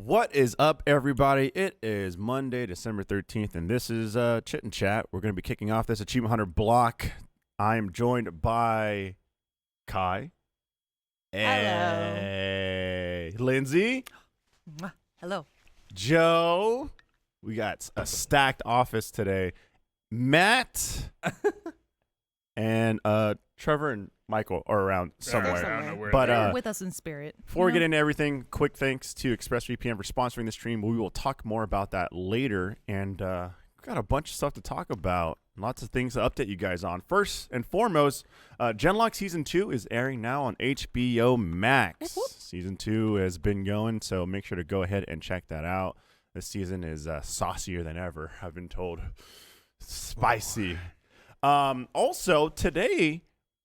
What is up, everybody? It is Monday, December 13th, and this is Chit and Chat. We're going to be kicking off this Achievement Hunter block. I am joined by Kai. Hello. Lindsay. Hello. Joe. We got a stacked office today. Matt. And Trevor and Michael are around somewhere. I don't know where But They're with us in spirit. before we get into everything, quick thanks to ExpressVPN for sponsoring the stream. We will talk more about that later. And we've got a bunch of stuff to talk about. Lots of things to update you guys on. First and foremost, Genlock Season 2 is airing now on HBO Max. Season 2 has been going, so make sure to go ahead and check that out. This season is saucier than ever, I've been told. Spicy. Also, today,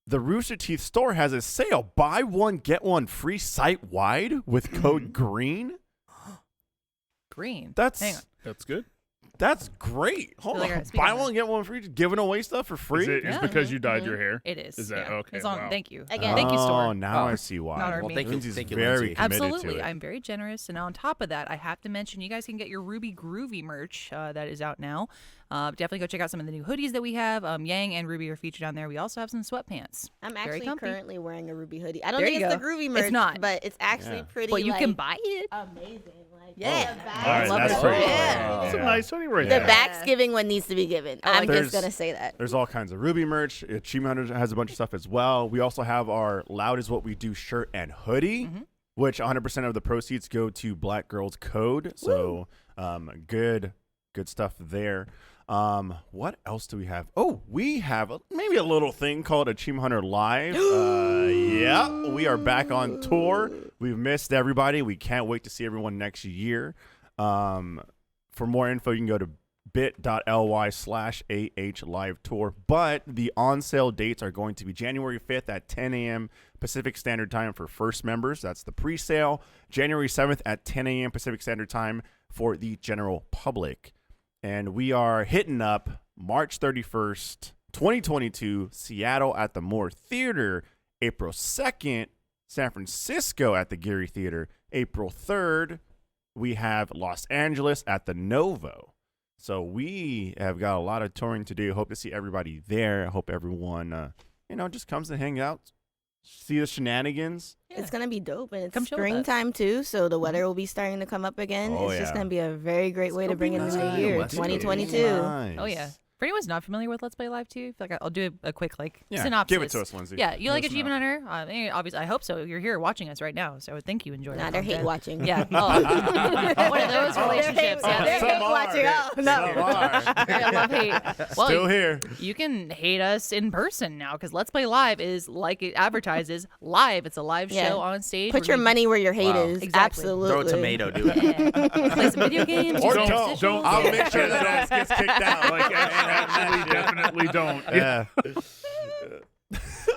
the Rooster Teeth store has a sale. Buy one, get one free site-wide with code GREEN. Green. That's Hang on. That's good. That's great. Hold Feel like on. I speak Buy on one, get one free. Just giving away stuff for free. Is it Yeah. because you dyed your hair? It is. Is that yeah. okay? It's on. Wow. Thank you. Again. Thank you, store. Oh, now I see why. Not our Well, me. thank you. Lindsay's Thank you. very Very committed Absolutely. to it. I'm very generous. And on top of that, I have to mention you guys can get your Ruby Groovy merch that is out now. Definitely go check out some of the new hoodies that we have. Yang and Ruby are featured on there. We also have some sweatpants. I'm Very actually comfy. currently wearing a Ruby hoodie. I don't There think you it's the go. Groovy It's merch, not. but it's actually Yeah. pretty. But you can like, buy it. amazing. Like, Yeah. the back- All right, love that's it. pretty. Yeah. That's a nice hoodie right The there. Yeah. back's giving what needs to be given. I like I'm There's- just gonna say that. There's all kinds of Ruby merch. Achievement Hunter has a bunch of stuff as well. We also have our Loud is What We Do shirt and hoodie, which 100% of the proceeds go to Black Girls Code. So good stuff there. What else do we have? Oh, we have maybe a little thing called Achievement Hunter Live. Yeah, we are back on tour. We've missed everybody. We can't wait to see everyone next year. For more info, you can go to bit.ly/AH Live Tour. But the on-sale dates are going to be January 5th at 10 a.m. Pacific Standard Time for first members. That's the pre-sale. January 7th at 10 a.m. Pacific Standard Time for the general public. And we are hitting up March 31st, 2022, Seattle at the Moore Theater. April 2nd, San Francisco at the Geary Theater. April 3rd, we have Los Angeles at the Novo. So we have got a lot of touring to do. Hope to see everybody there. I hope everyone, just comes to hang out, see the shenanigans. Yeah. It's gonna be dope, and it's Come chill with us. springtime too, so the weather will be starting to come up again. Oh, It's just yeah. gonna be a very great way to gonna bring be in the nice. new year, Let's go. 2022. Nice. Oh, yeah. For anyone who's not familiar with Let's Play Live 2, I feel like I'll do a quick Yeah, synopsis. give it to us, Lindsay. Yeah, you like Let us Achievement Hunter? Obviously, I hope so. You're here watching us right now, so I would think you enjoy Nah, that. they're hate content. watching. Yeah. Oh. One of those relationships. They're Yeah. Some hate are. watching. Oh, no. Some are. I love hate. Well, Still here. you can hate us in person now because Let's Play Live is like it advertises live. It's a live Yeah. show on stage. Put We're your gonna- money where your hate Wow. is. Exactly. Absolutely. Throw a tomato, do it. Yeah. Play some video games. Or do some don't. positions. I'll make sure that ass gets kicked out. Like, actually, definitely don't. Yeah.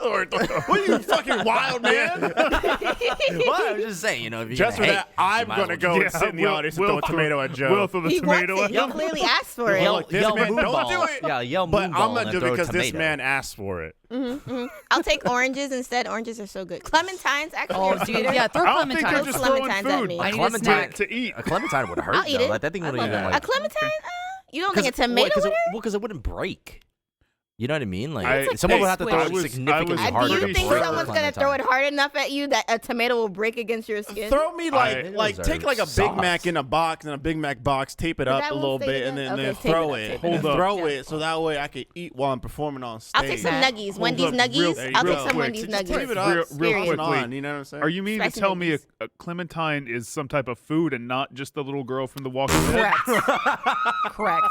Or what are you, fucking wild man? Well, I was just saying, if you're Just for gonna that, hate, I'm you might gonna as well go Yeah, and sit in the Will- audience and Will throw a threw- tomato at Joe. Will threw the He wants tomato it. at He clearly asked for it. Well, look, this man don't moonball. do it. Yeah, yell But I'm moonball gonna and do it throw a because this tomato. man asked for it. I'll take oranges instead. Oranges are so good. Clementines, actually. Oh, are dude, sweeter. yeah, throw I don't think clementines. you're just Throw throwing clementines at food. me. I need a Clementine- snack. To eat. A clementine would hurt, I'll eat though. it. Like, that thing I would love even that. like. A clementine? You don't think a tomato would hurt? Well, because it wouldn't break. You know what I mean? Like, I- someone would Hey, have to I throw was- it significantly I was harder Do to you pretty think break sure- someone's the gonna throw it clementine. hard enough at you that a tomato will break against your skin? Throw me I- take like a Big soft. Mac in a box and a Big Mac box, tape it But up that a won't little stay bit, and together. then Okay, tape throw it up, it. tape And it then up. throw Yeah. it so that way I could eat while I'm performing on stage. I'll take some Yeah. nuggies. Hold Wendy's up, nuggies. real I'll quick. take some Wendy's Just tape nuggies. it up. Real Serious. Moving quickly. on, you know what I'm saying? Are you mean to Spicy tell me nuggies. a clementine is some type of food and not just the little girl from The Walking Dead? Correct. Correct.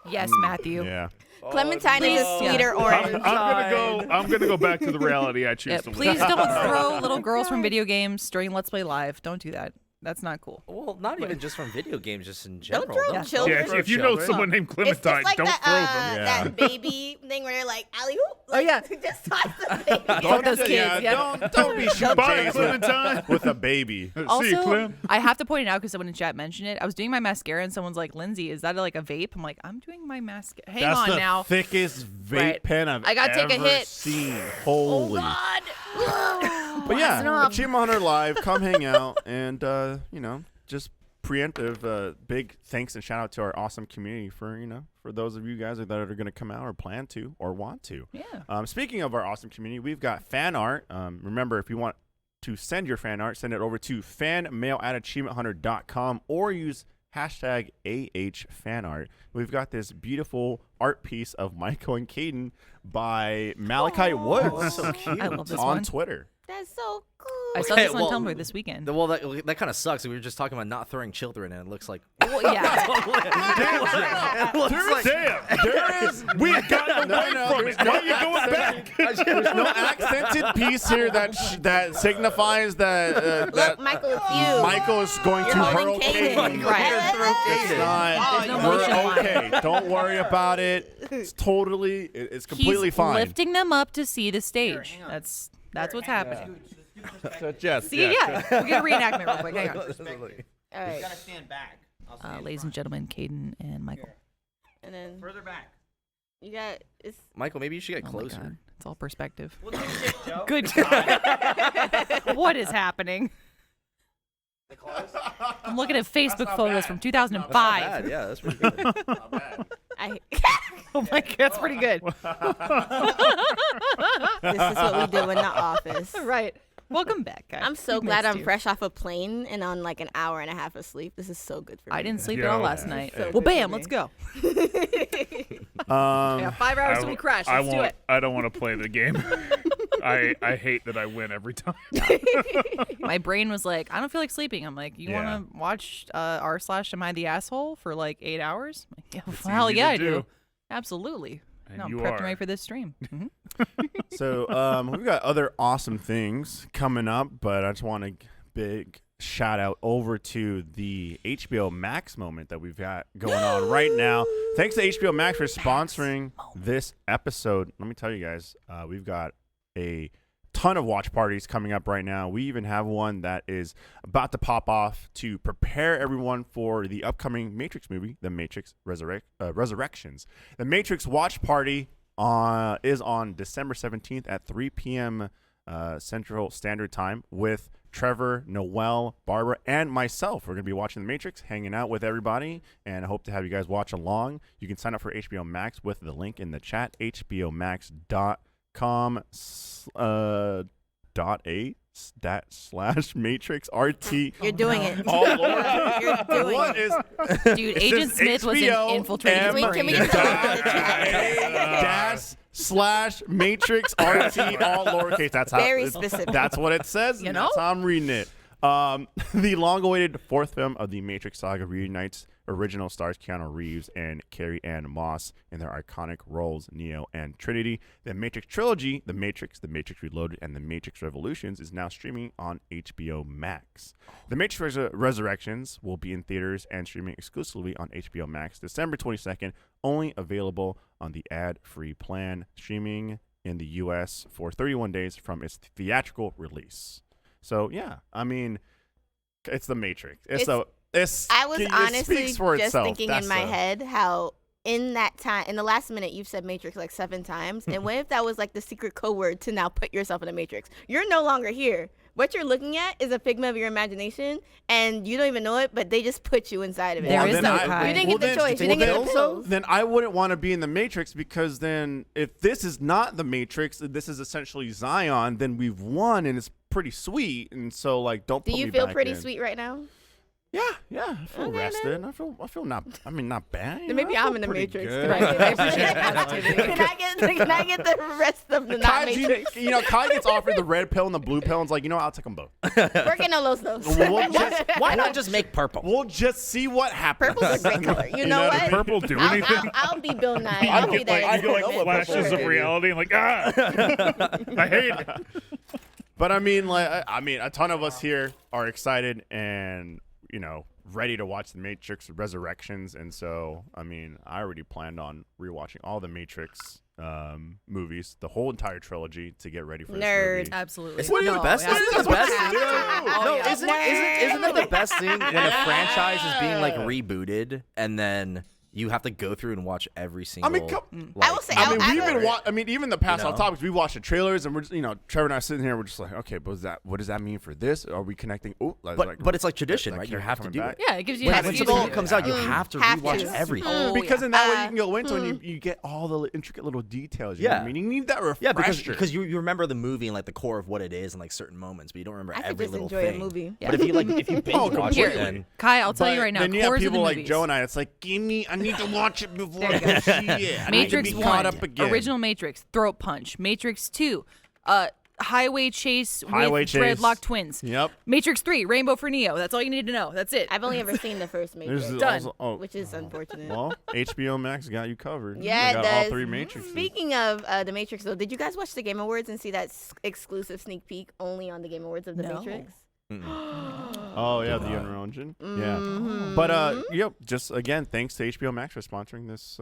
Yes, Matthew. Yeah. Clementine is a Yeah. sweeter orange. I'm gonna go back to the reality I choose Yeah, to live. please don't throw little girls from video games during Let's Play Live. Don't do that. That's not cool. Well, not even just from video games, just in general. throw Yeah. children. Yeah, if you know Children. someone named It's Clementine, like don't that, throw them. Yeah. that baby thing where you're like, alley hoop. Like, yeah. Just toss the baby. Fuck those kids. Yeah, Yeah. don't be shoot Bye, Jays Clementine. with a baby. See you, Also, Clem. I have to point it out because someone in chat mentioned it. I was doing my mascara and someone's like, "Lindsay, is that like a vape?" I'm like, "I'm doing my mascara." Hang That's on the now. thickest vape Right. pen I've I gotta take a ever hit. seen. Holy. God. But yeah, Blasting off. Achievement Hunter Live, come hang out and, just preemptive, big thanks and shout out to our awesome community for those of you guys that are going to come out or plan to or want to. Yeah. Speaking of our awesome community, we've got fan art. Remember, if you want to send your fan art, send it over to fanmail@achievementhunter.com or use hashtag #AHFanArt. We've got this beautiful art piece of Michael and Caden by Malachi Woods so cute. I love this on one. Twitter. That's so cool. I saw Okay, this on well, Tumblr this weekend. Well, that kind of sucks. We were just talking about not throwing children in. It looks like. Well, yeah. It looks like- There is We got away from it. Why are you going back? there's no accented piece here that signifies that Look, Michael, it's you. Michael is going You're to holding hurl Caden. Caden. Right. It's not. There's no We're motion line. okay. Don't worry about it. It's totally. It's completely He's fine. lifting them up to see the stage. That's what's happening. So, Jess, See, yeah. We'll get a reenactment real quick. Hang on. All right. gotta stand back. I'll stand in Ladies and front. gentlemen, Caden and Michael. And then Further back. you got it's Michael, maybe you should get Oh my closer. God. It's all perspective. Well, take a shit, Joe. Good God. What is happening? The clothes? I'm looking at Facebook not photos bad. from Not 2005. bad. Yeah, that's pretty good. Not bad. I. Oh my God, that's pretty good. This is what we do in the office. Right. Welcome back, guys. I'm so We've glad missed I'm you. fresh off a plane and on like an hour and a half of sleep. This is so good for me. I didn't sleep at all Yo. last night. So Well, good for bam, me. let's go. Um, Yeah, 5 hours till we crash. I Let's do won't. it. I don't want to play the game. I hate that I win every time. My brain was like, I don't feel like sleeping. I'm like, you Yeah. want to watch r/Am I the Asshole for like 8 hours? I'm like, yeah, It's hell easy yeah, to I do. do. Absolutely. And No, I'm you prepped and are. ready for this stream. Mhm. So we've got other awesome things coming up, but I just want a big shout out over to the HBO Max moment that we've got going on right now. Thanks to HBO Max for sponsoring this episode. Let me tell you guys, we've got a ton of watch parties coming up right now. We even have one that is about to pop off to prepare everyone for the upcoming Matrix movie, The Matrix Resurrections. The Matrix watch party is on December 17th at 3 p.m. Central Standard Time with Trevor, Noel, Barbara, and myself. We're going to be watching The Matrix, hanging out with everybody, and I hope to have you guys watch along. You can sign up for HBO Max with the link in the chat, hbomax.com /matrix RT. You're doing it. All Lord. You're doing What it. is Dude, Agent Smith was infiltrating his HBO brain. Can we get that in the chat? /matrix RT all lowercase. That's how Very it's- specific. That's what it says. You and know? That's how I'm reading it. The long-awaited fourth film of the Matrix saga reunites original stars Keanu Reeves and Carrie Ann Moss in their iconic roles, Neo and Trinity. The Matrix trilogy, The Matrix Reloaded, and The Matrix Revolutions, is now streaming on HBO Max. The Matrix Resurrections will be in theaters and streaming exclusively on HBO Max December 22nd, only available on the ad-free plan, streaming in the U.S. for 31 days from its theatrical release. So, yeah, I mean, it's The Matrix. I was it honestly speaks for just itself. thinking That's in my a- head how in that time, in the last minute, you've said Matrix like 7 times. And what if that was like the secret code word to now put yourself in the Matrix? You're no longer here. What you're looking at is a figment of your imagination, and you don't even know it, but they just put you inside of it. There is then no I- kind. You didn't get the choice. You didn't get the pills. Then I wouldn't want to be in the Matrix, because then if this is not the Matrix, this is essentially Zion, then we've won, and it's pretty sweet. And so, like, don't Do put you me feel back pretty in. sweet right now? Yeah, I feel Okay, rested. I feel not bad. you Then know, maybe I I'm feel in the pretty Matrix. good. Right. I appreciate your positivity. Can I get the rest of the not Kai, Matrix? Kai gets offered the red pill and the blue pill, and it's like, you know what, I'll take them both. Working on those. Why not just make purple? We'll just see what happens. Purple's a great color. You know what I what? Purple do anything? I'll be Bill Nye. You I'll be get there. like, you get like flashes of is. reality and like, I hate it. But I mean, a ton of us here are excited and, ready to watch the Matrix Resurrections. And so, I mean, I already planned on rewatching all the Matrix movies, the whole entire trilogy, to get ready for this Nerd. movie. Absolutely. Isn't it the best? that's Isn't it the what best? you have to do. Oh, No, yeah. isn't it the best thing when a franchise is being like rebooted and then You have to go through and watch every single. I will say, I mean, I we've will- been I mean, even the past You know? off topics, we watched the trailers, and we're just, Trevor and I sitting here, we're just like, okay, but what does that mean for this? Are we connecting? Oh, But it's like tradition, like right? You character have to coming do back. it. Yeah, it gives you When an when excuse Super Bowl to- comes out, you have to Have rewatch to. everything. Oh, because yeah. in that way you can go into and you get all the intricate little details. You know what I mean, you need that refresher. Yeah, because you remember the movie and like the core of what it is and like certain moments, but you don't remember I could every just little enjoy a thing. movie. But if you binge watch Here, it, then Kai, I'll tell But you right now. then you have cores of people the like movies. Joe and I. It's like, I need to watch it before There I you go go. see it. I Matrix need to be caught 1, up again. original Matrix, throat punch. Matrix 2, highway chase Highway with chase. dreadlock twins. Yep. Matrix 3, Rainbow for Neo. That's all you need to know. That's it. I've only ever seen the first Matrix, There's Done. also, which is unfortunate. well, HBO Max got you covered. Yeah, they it got all does. 3 Matrixes. Speaking of the Matrix, though, did you guys watch the Game Awards and see that exclusive sneak peek only on the Game Awards of the No. Matrix? Oh yeah, the Unreal Engine. Yeah, but just again, thanks to HBO Max for sponsoring this,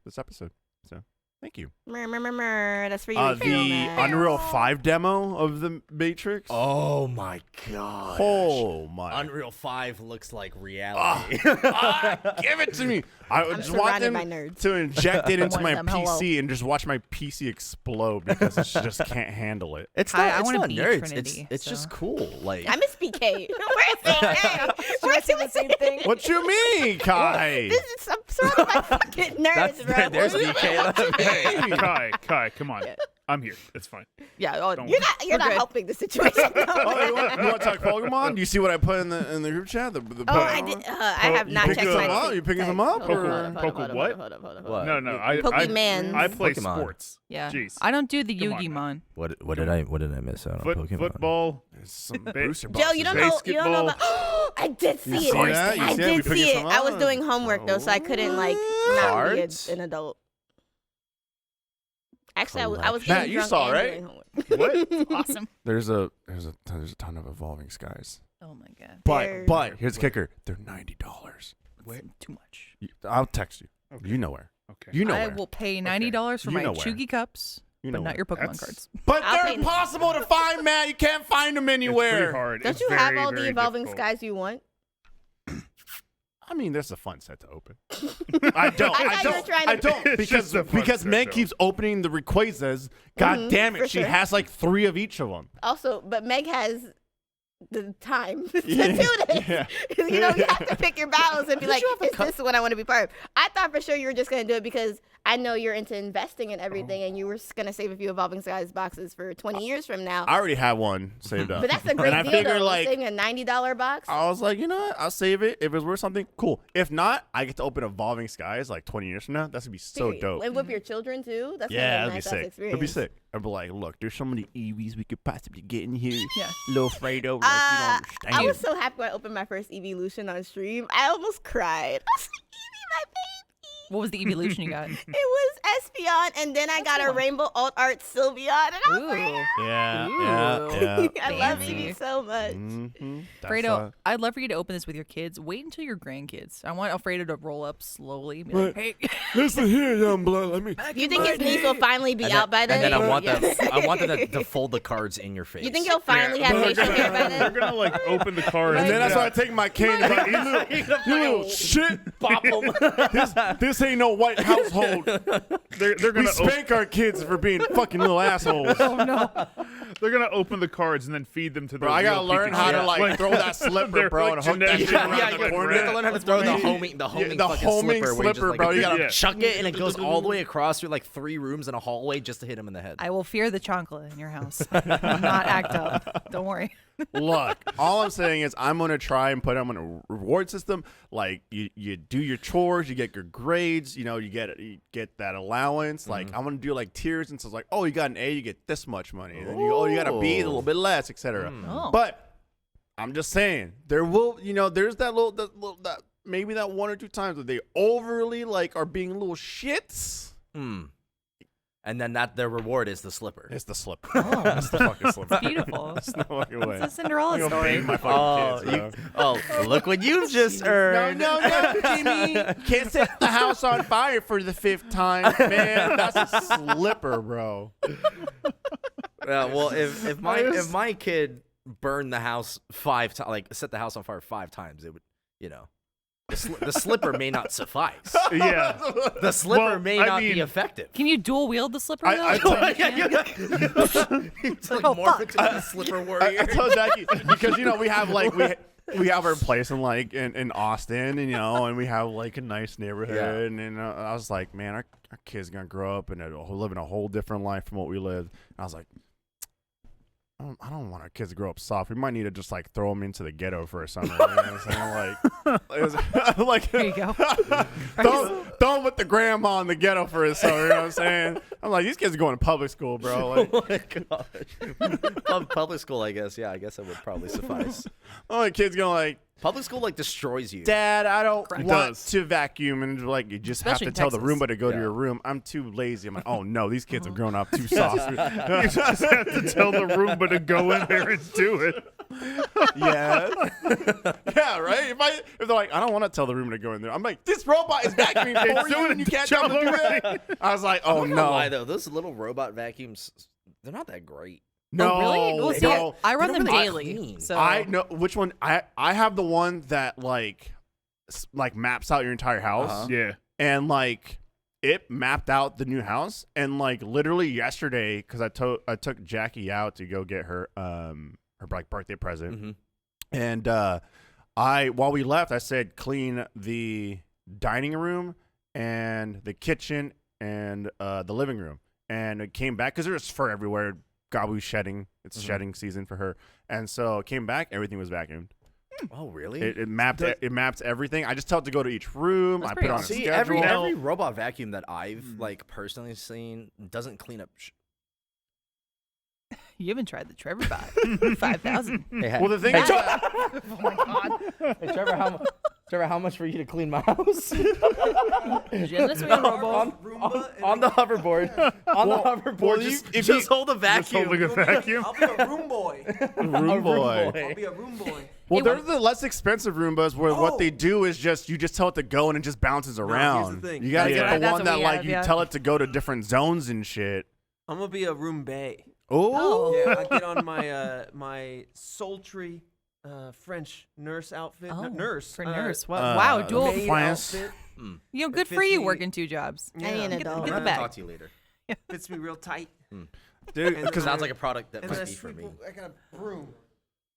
this episode. So thank you. That's for you. The HBO Max. Unreal 5 demo of the Matrix. oh my god, Oh my! Unreal 5 looks like reality. Give it to me. I I'm just want surrounded them by nerds. to inject it into Want my them, PC hello. and just watch my PC explode because it just can't handle it. It's Kai, not. I It's wanna not be nerds. Trinity, It's just so. cool. Like I miss BK. Where's BK? We're doing the same thing. What you mean, Kai? This is I'm surrounded by fucking nerds, bro. there's DK. Kai, come on. I'm here. It's fine. Yeah, Don't You're We're not good. helping the situation. Oh, you want to talk Pokemon? Do you see what I put in the group chat? The Oh, I did. I have not you checked picking my. them up? You picking them up? Poke- or- Poke what? Hold up. What? No. I Pokemans. play Pokemon. sports. yeah. Jeez. I don't do the Come on, Yu-Gi-Mon. What did I miss out on Pokemon? Football. There's some Ba- booster Joe, boxes you don't there. know. You don't know Basketball. about. I did see You it. see that? You I see that? We did picking see it. some I was up. doing homework though, so I couldn't like not Cards? be an adult. Actually, I was Matt, getting you drunk saw, and right? doing homework. What? Awesome. There's a ton of evolving skies. Oh my god. But here's the kicker: they're $90. That's too much. I'll text you. Okay. You know where. Okay. You know I where. will pay $90 for You my know where. Chugi cups, You but know not where. your Pokemon That's- cards. But I'll they're pay- impossible to find, Matt. You can't find them It's pretty anywhere. hard. Don't It's you have very, all the very evolving difficult. skies you want? I mean, there's a fun set to open. I don't. I thought you were trying to- I don't. It's Because just a fun because set, Meg though. keeps opening the Rayquazas. God damn it, for she sure. has like 3 of each of them. Also, but Meg has the time to Yeah. do this. Yeah. You know, you have to pick your battles and be like, is this what I want to be part of? I thought for sure you were just going to do it because I know you're into investing in everything and you were going to save a few Evolving Skies boxes for 20 years from now. I already have one saved up. But that's a great and I deal, figure though. like Saving a $90 box. I was like, you know what? I'll save it. If it's worth something, cool. If not, I get to open Evolving Skies like 20 years from now. That's gonna be so Period. dope. And with your children, too. That's Yeah, gonna be a that'd be nice ass sick. experience. It'd be sick. I'd be like, look, there's so many EVs we could possibly get in here. Yeah. Little Fredo, like, you don't understand. I was so happy when I opened my first Evolution on stream. I almost cried. I was like, Eevee, my baby. What was the evolution you got? It was Espeon, and then I got a cool. Rainbow Alt Art Sylveon, and I was Ooh. like, yeah, Ooh. yeah. I love Fancy. Eevee so much. Mm-hmm. Fredo, I'd love for you to open this with your kids. Wait until your grandkids. I want Alfredo to roll up slowly. Be like, hey, Listen here, young blood. Let me. Do you think his niece will finally be out by then? And then I want Yeah. them to fold the cards in your face. You think he'll finally have They're facial hair by gonna, they're then? gonna like open the cards. And then that's why I take my cane and be like, you little shit. Pop 'em. This ain't no white household. they're We gonna spank our kids for being fucking little assholes. they're gonna open the cards and then feed them to the. Bro, I gotta learn how to like throw that slipper, They're bro, like and hook that genetic- shit Yeah, around yeah, the you have corner. to learn how to throw the homing, the fucking homing slipper, where you just, slipper, like, bro. You gotta Yeah. chuck it and it goes all the way across through like 3 rooms and a hallway just to hit him in the head. I will fear the chancla in your house. Not act up. Don't worry. Look, all I'm saying is I'm gonna try and put them on a reward system. Like you do your chores, you get your grades, you get that allowance. Like I'm gonna do like tiers, and so it's like, oh, you got an A, you get this much money. And then you got a B, a little bit less, etc. Oh. But I'm just saying there will, there's that maybe that 1 or 2 times that they overly like are being little shits. And then their reward is the slipper. It's the slipper. Oh, it's the fucking slipper. Beautiful. There's no fucking way. It's a Cinderella I'm gonna story. bang my fucking kids, bro. Look what you've just No, earned. no, Jimmy. Can't set the house on fire for the 5th time, man. That's a slipper, bro. Yeah, well, if my kid burned the house 5 times, like set the house on fire 5 times, it would, The slipper may not suffice. Yeah. The slipper Well, may I not mean- be effective. Can you dual wield the slipper? Though? I It's like morph into the slipper warrior. I told Jackie because we have like we have our place in like in Austin, and and we have like a nice neighborhood, and I was like, man, our kid's gonna grow up and live in a whole different life from what we lived. And I was like, I don't want our kids to grow up soft. We might need to just like throw them into the ghetto for a summer. You know what I'm saying? Like There you go. throw them with the grandma in the ghetto for a summer. You know what I'm saying? I'm like, these kids are going to public school, bro. Like, Oh my gosh. Public school, I guess. Yeah, I guess that would probably suffice. oh, the kid's going like, Public school like destroys you. Dad, I don't It want does. to vacuum, and like you just Especially have to in tell the Texas. Roomba to go to Yeah. your room. I'm too lazy. I'm like, oh no, these kids have grown up too soft. You just have to tell the Roomba to go in there and do it. yeah, yeah, right. If they're like, I don't want to tell the Roomba to go in there. I'm like, this robot is vacuuming for you, doing and you the can't tell them to do job that. I was like, oh I'm not gonna no, lie though, those little robot vacuums, they're not that great. no, Oh, really? Well, see, no. I run them They don't really daily. clean. So I know which one. I have the one that like maps out your entire house. Yeah. And like it mapped out the new house, and like literally yesterday, because I took Jackie out to go get her like birthday present, Mm-hmm. and while we left, I said clean the dining room and the kitchen and the living room, and it came back because there's fur everywhere. Gabu's shedding; it's shedding season for her, and so it came back. Everything was vacuumed. Oh really? It maps everything. I just tell it to go to each room. That's I put pretty on a awesome. See, schedule. every robot vacuum that I've like personally seen doesn't clean up. you haven't tried the Trevor bot. 5,000. Hey, Well, the thing hey, is, Oh my god. hey, Trevor, how much for you to clean my house? Generous with your robot. on the hoverboard. On the hoverboard. well, just hold a Just vacuum. holding a vacuum. I'll be a room boy. room boy. I'll be a room boy. Well, Hey, there's the less expensive Roombas where what they do is you just tell it to go and it just bounces around. thing. You gotta Yeah. get the That's one what that we like have, you yeah. tell it to go to different zones and shit. I'm gonna be a room bay. Oh, Yeah, I get on my my sultry French nurse outfit. Oh, Nurse For uh, nurse. Wow, dual. maid France. outfit. Good It for fits you me. working 2 jobs. Yeah, I need an Get, adult. get I'm the gonna bag. talk to you later. fits me real tight. dude, And because then Sounds like a product that And then might I be for sweep. me. I got a broom.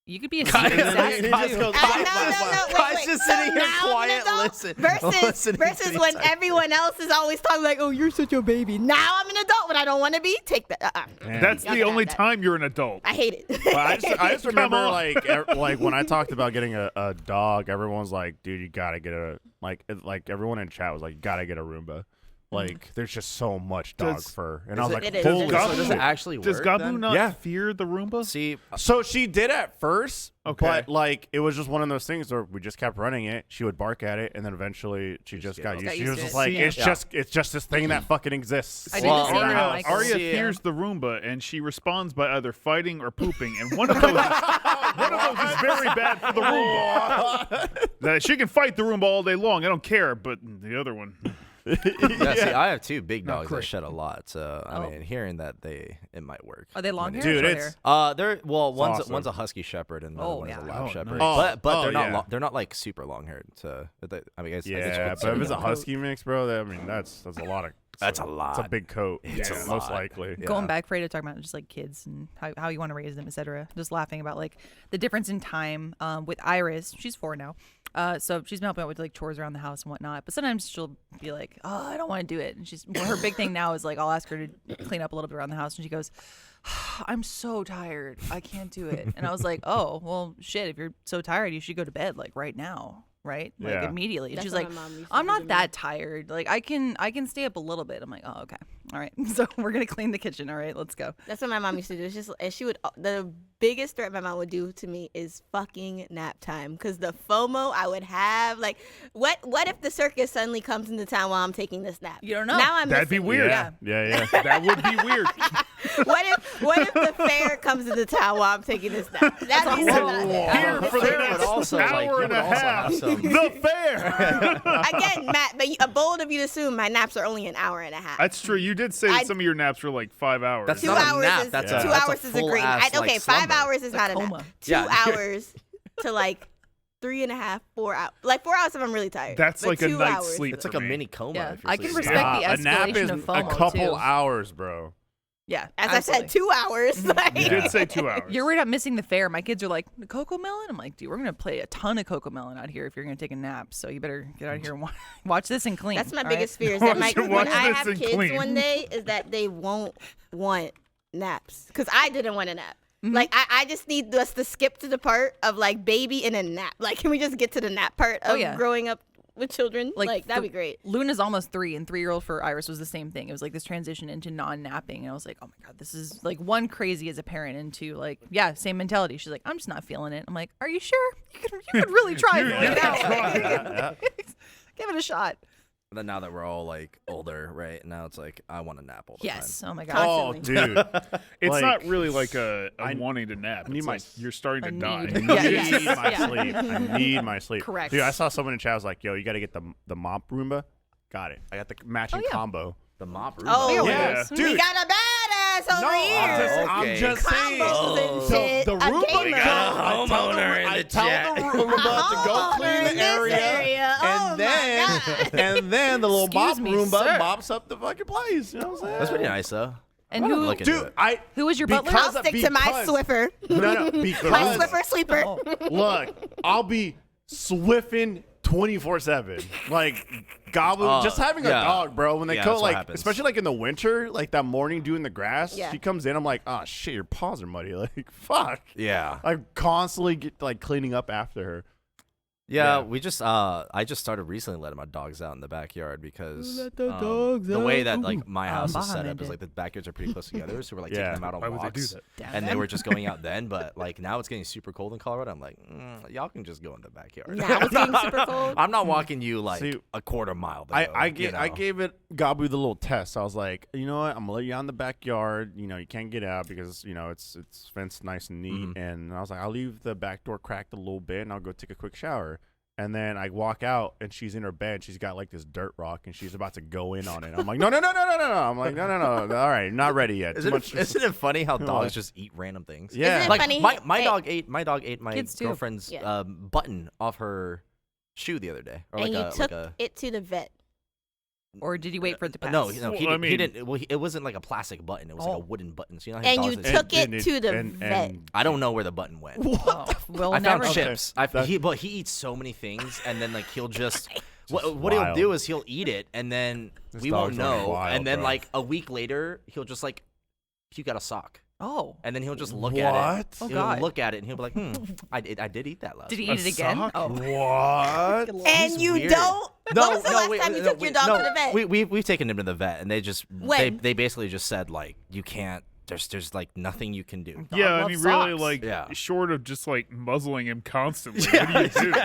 You could be a Guys, secret he assassin, just too. goes, No, wait. Kai's just So sitting here now I'm quiet, an adult listen. Versus listening to versus the when entire- everyone else is always talking like, "Oh, you're such a baby." Now I'm an adult when I don't want to be. Take that. That's Y'all the can only have that. time you're an adult. I hate it. But I just remember on. like when I talked about getting a dog, everyone's like, dude, you gotta get a like everyone in chat was like, you gotta get a Roomba. Like there's just so much dog Does- fur, and I was like, It is. holy It is. So Gabu- does it actually work? Does Gabu then? not Yeah. fear the Roomba? See, So she did at first, Okay. but like it was just one of those things where we just kept running it. She would bark at it, and then eventually she just get got used used. to She it. was just See, like, yeah. it's just this thing that fucking exists. I do the Well, same in with our house. Michael. Arya See, fears the Roomba, and she responds by either fighting or pooping, and one of those is very bad for the Roomba. That she can fight the Roomba all day long, I don't care, but the other one, yeah, see, I have 2 big Not dogs that great. shed a lot, so I Oh. mean, hearing that it might work. Are they long hair? Dude, or short it's- hair? They're awesome. one's a husky shepherd and the Oh, other one is a yeah. lab Oh, shepherd. nice. But they're not yeah. they're not like super long haired. So I guess Yeah, but if it's a husky mix, bro, I mean that's a lot of. That's a It's a lot. big coat. It's a most lot. likely. Yeah. Going back, Freya, talking about just like kids and how you want to raise them, etc. Just laughing about like the difference in time with Iris. She's 4 now. So she's been helping out with like chores around the house and whatnot. But sometimes she'll be like, "Oh, I don't want to do it." And her big thing now is like I'll ask her to clean up a little bit around the house, and she goes, "I'm so tired. I can't do it." And I was like, "Oh, well, shit. If you're so tired, you should go to bed like right now." Right, like Yeah. immediately. And That's she's what like, my mom used to "I'm do to not me. that tired. Like I can stay up a little bit." I'm like, "Oh, okay, all right." So we're gonna clean the kitchen. All right, let's go. That's what my mom used to do. It's just and she would the biggest threat my mom would do to me is fucking nap time because the FOMO I would have. Like, what if the circus suddenly comes into town while I'm taking this nap? You don't know. Now I'm That'd be missing- weird. Yeah. That would be weird. What if the fair comes into town while I'm taking this nap? That'd be something. Here for the Fair would next also, like, hour you and would a also half. have some- The fair. Again, Matt, but bold of you to assume my naps are only an hour and a half. That's true. You did say that I- some of your naps were like 5 hours. That's 2 not a hours nap. is That's a- 2 that's a hours is a great. full-ass, Okay, like, 5 slumber. hours is A not coma. enough. 2 Yeah. hours to like 3.5, 4 hours. Like 4 hours if I'm really tired. That's But like a 2 night's hours. sleep. It's like for a me. mini coma. Yeah, if you're I can sleeping. respect the a nap escalation is of a FOMO, couple too. hours, bro. Yeah, As absolutely. I said, 2 hours. Like, You did say 2 hours. You're worried about missing the fair. My kids are like, Coco Melon? I'm like, dude, we're going to play a ton of Coco Melon out here if you're going to take a nap. So you better get out of here and watch this and clean. That's my all biggest right? fear is that Watch when this I have and kids clean. one day is that they won't want naps. Because I didn't want a nap. Mm-hmm. Like, I just need us to skip to the part of, like, baby and a nap. Like, can we just get to the nap part of yeah. growing up with children? Like that'd be great. Luna's almost 3, and 3-year-old for Iris was the same thing. It was like this transition into non-napping, and I was like, oh my god, this is like one crazy as a parent into like, yeah, same mentality. She's like, I'm just not feeling it. I'm like, are you sure? You could really try You- it you out. can Yeah. Give it a shot. And then now that we're all like older, right? Now it's like I want to nap all the Yes. Oh my god. Oh, dude. It's Like, not really like a I wanting to nap. need It's my- like you're starting to A die. need. I Yeah, need yes. my Yeah. sleep. I need my sleep. Correct. Dude, I saw someone in chat was like, yo, you got to get the mop Roomba. Got it. I got the matching yeah. combo. The mop room. Oh, Yeah. we Dude. got a badass over here. I'm Okay. just saying. Combos and shit. The A Roomba gamer. I tell homeowner in I the tell chat. the Roomba to go Homeowner clean in the this area, area. Oh and my then God. and then the little mop Excuse me, Roomba sir. mops up the fucking place. You know what I'm saying? That's pretty nice though. And I'm who- looking into Dude, it. Who was your butler? because- I'll stick to my because- Swiffer. No, because My Swiffer sleeper. look, I'll be swiffing 24/7. Like gobbling, just having a yeah. dog, bro. When they Yeah, go, that's what like, happens. especially like in the winter, like that morning doing the grass, Yeah. she comes in. I'm like, oh shit, your paws are muddy. Like, fuck. Yeah. I constantly get like cleaning up after her. Yeah, Yeah. we just I just started recently letting my dogs out in the backyard because Let the dogs the way out. that like my house is set up Mohammed is like the backyards are pretty close together, so we're like Yeah. taking them out on Why would they do walks. that? And they were just going out then, but like now it's getting super cold in Colorado. I'm like, y'all can just go in the backyard. Now it's getting super cold. I'm not walking you like See, a quarter mile. To I go, I, you I know? gave it Gabu the little test. I was like, you know what? I'm gonna let you out in the backyard. You know, you can't get out because you know it's fenced nice and neat. And I was like, I'll leave the back door cracked a little bit, and I'll go take a quick shower. And then I walk out, and she's in her bed. She's got like this dirt rock, and she's about to go in on it. I'm like, no. I'm like, no. All right, not ready yet. Too much. Isn't it funny how What? dogs just eat random things? Yeah. Isn't it Like funny? my Hey, dog ate my Kids too. girlfriend's Yeah. button off her shoe the other day, or and like you a took like a. it to the vet. Or did you wait for it to pass? No, Well, he I didn't. He mean- didn't. Well, it wasn't like a plastic button. It was like a Oh. wooden button. So you know how And dogs you they- took it to the vet. I don't know where the button went. Oh, we'll I never found know. chips. Okay. But he eats so many things, and then like he'll just what he'll wild. do is he'll eat it, and then This we won't dog's going know, wild, and then bro. like a week later he'll just like puke out a sock, Oh. and then he'll just look at it. What? Oh, He'll God. look at it, and he'll be like, I did eat that last. Did he week." eat it again? sock? Oh. What? And He's you weird. don't? No, when was the no, last wait, time you no, took your wait, dog no, to the vet? We've taken him to the vet, and they just When? they basically just said like you can't. There's like nothing you can do. Dog Yeah, I loves mean, really, socks. like, Yeah. short of just like muzzling him constantly. What do you do?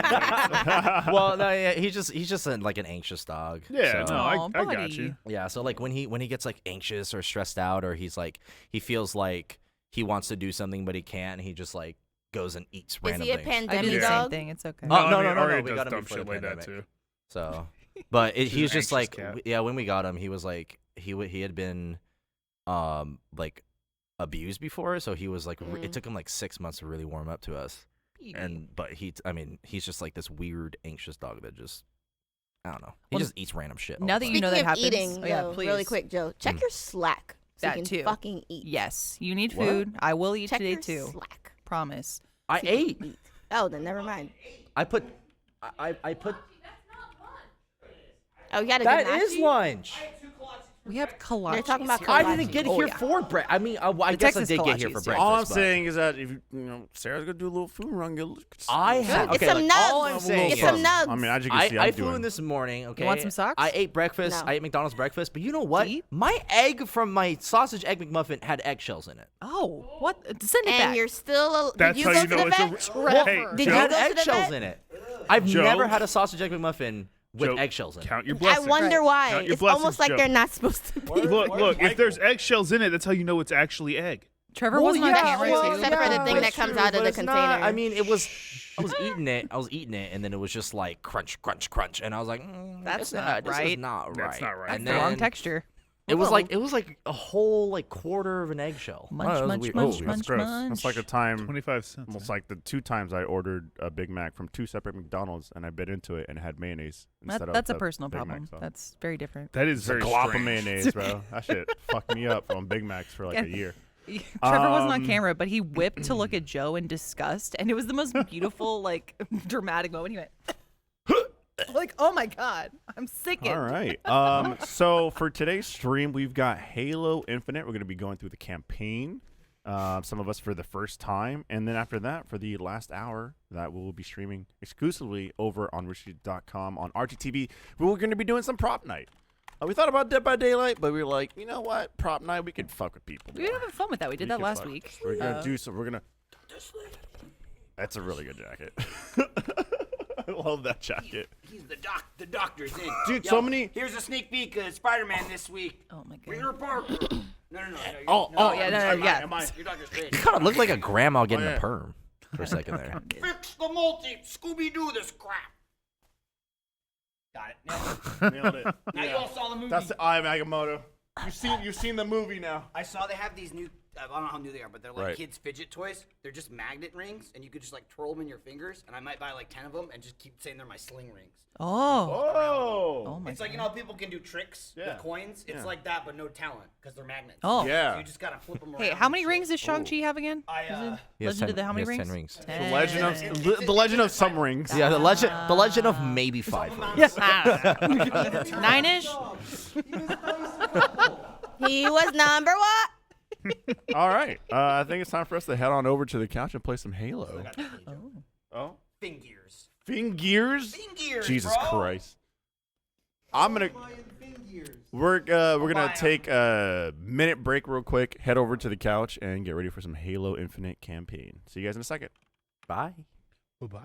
Well, no, yeah, he's just like an anxious dog. Yeah, so. no, Aw, I got buddy. you. Yeah, so like when he gets like anxious or stressed out, or he's like he feels like he wants to do something but he can't, he just like goes and eats Is random he a things. I pandemic do the Yeah. same dog? thing. It's okay. Oh, I no, mean, no, no, Aria we does got him dumb before shit the like that pandemic. too. So, but She's he was an just like anxious cat. yeah, when we got him, he was like he had been like abused before, so he was like it took him like 6 months to really warm up to us. And but he's just like this weird anxious dog that just I don't know. He Well, just eats random shit. all now the that time. you know Speaking that of happens. eating, Oh, yeah, though, please. really quick, Joe, check your Slack so That you can too. fucking eat. Yes, you need What? food. I will eat Check today your too. Slack. Promise. I so you ate. can eat. Oh, then never mind. I put. I put. Oh, you got a That good is nachi? lunch. We have kolaches. They're talking about here. I kolache. didn't get Oh, here yeah. for bread. I mean, I guess Texas I did get here kolaches, for yeah. breakfast. All I'm but saying is that if Sarah's gonna do a little food run, get I have. Get Okay, some like, nubs. all I'm saying Get is, some nubs. I mean, as you can see, I I'm flew doing. in this morning. Okay, want some socks? I ate breakfast. No. I ate McDonald's breakfast. But you know what? To eat? My egg from my sausage egg McMuffin had eggshells in it. Oh, what? Send it And back. you're still. That's Did you how go you to know the it's vet? a. Trevor. Hey, Did It you Joe, had go to the eggshells vet? in it. I've Joe? never had a sausage egg McMuffin with Joe, eggshells in it. count your I blessings. wonder why. Count your It's blessings, almost like Joe. they're not supposed to be. Look, if there's eggshells in it, that's how you know it's actually egg. Trevor Well, wasn't on yeah, camera well, too. except for the thing but that it's comes true, out of but the it's not. container. I mean, I was eating it, and then it was just like crunch, crunch, crunch, and I was like, That's this not This right. is not right. That's not right. And the wrong then- texture. It was Whoa. like a whole like quarter of an eggshell. I don't know, it was Munch, weird. munch, That's munch, gross. munch. That's like a time. 25 cents. Almost like the 2 times I ordered a Big Mac from 2 separate McDonald's, and I bit into it and it had mayonnaise instead of That's a the personal Big Mac problem. sauce. That's very different. That is It's a very glop of strange. mayonnaise, bro. That shit fucked me up from Big Macs for like a year. Trevor wasn't on camera, but he whipped to look at Joe in disgust, and it was the most beautiful, like, dramatic moment. He went, like, oh my god, I'm sickened. All right. So for today's stream, we've got Halo Infinite. We're going to be going through the campaign. Some of us for the first time, and then after that, for the last hour, that we will be streaming exclusively over on roombas.com on RGTV. We're going to be doing some prop night. We thought about Dead by Daylight, but we were like, you know what? Prop night, we could fuck with people. We were having fun with that. We did that could last fuck. week. We're gonna do some. We're gonna. That's a really good jacket. I love that jacket. He's the doctor's in. Dude, Yo, so many- Here's a sneak peek of Spider-Man this week. Oh my Peter god. Parker. No. yeah, yeah. Your doctor's great. You kind of looked like a grandma getting yeah. a perm for a second there. Fix the multi. Scooby-Doo this crap. Got it. Nailed it. Now you all saw the movie. That's the I Agamotto. You've seen the movie now. I saw they have these new. I don't know how new they are, but they're like Right. kids' fidget toys. They're just magnet rings, and you could just like twirl them in your fingers. And I might buy like 10 of them and just keep saying they're my sling rings. Oh. Oh. my It's like, you know how people can do tricks Yeah. with coins? It's Yeah. like that, but no talent because they're magnets. Oh. Yeah. So you just gotta flip them around. Hey, how many and rings shit. does Shang-Chi have again? I, Is it He has Legend of 10 the how many he has rings? 10 rings. The Legend of some rings. Yeah, the legend of maybe 5 rings. Yes. 9-ish? He was number one. All right. I think it's time for us to head on over to the couch and play some Halo. Oh. Fingers. Fingers? Fingers, Jesus bro. Christ. We're gonna take a minute break real quick, head over to the couch, and get ready for some Halo Infinite campaign. See you guys in a second. Bye. Bye-bye.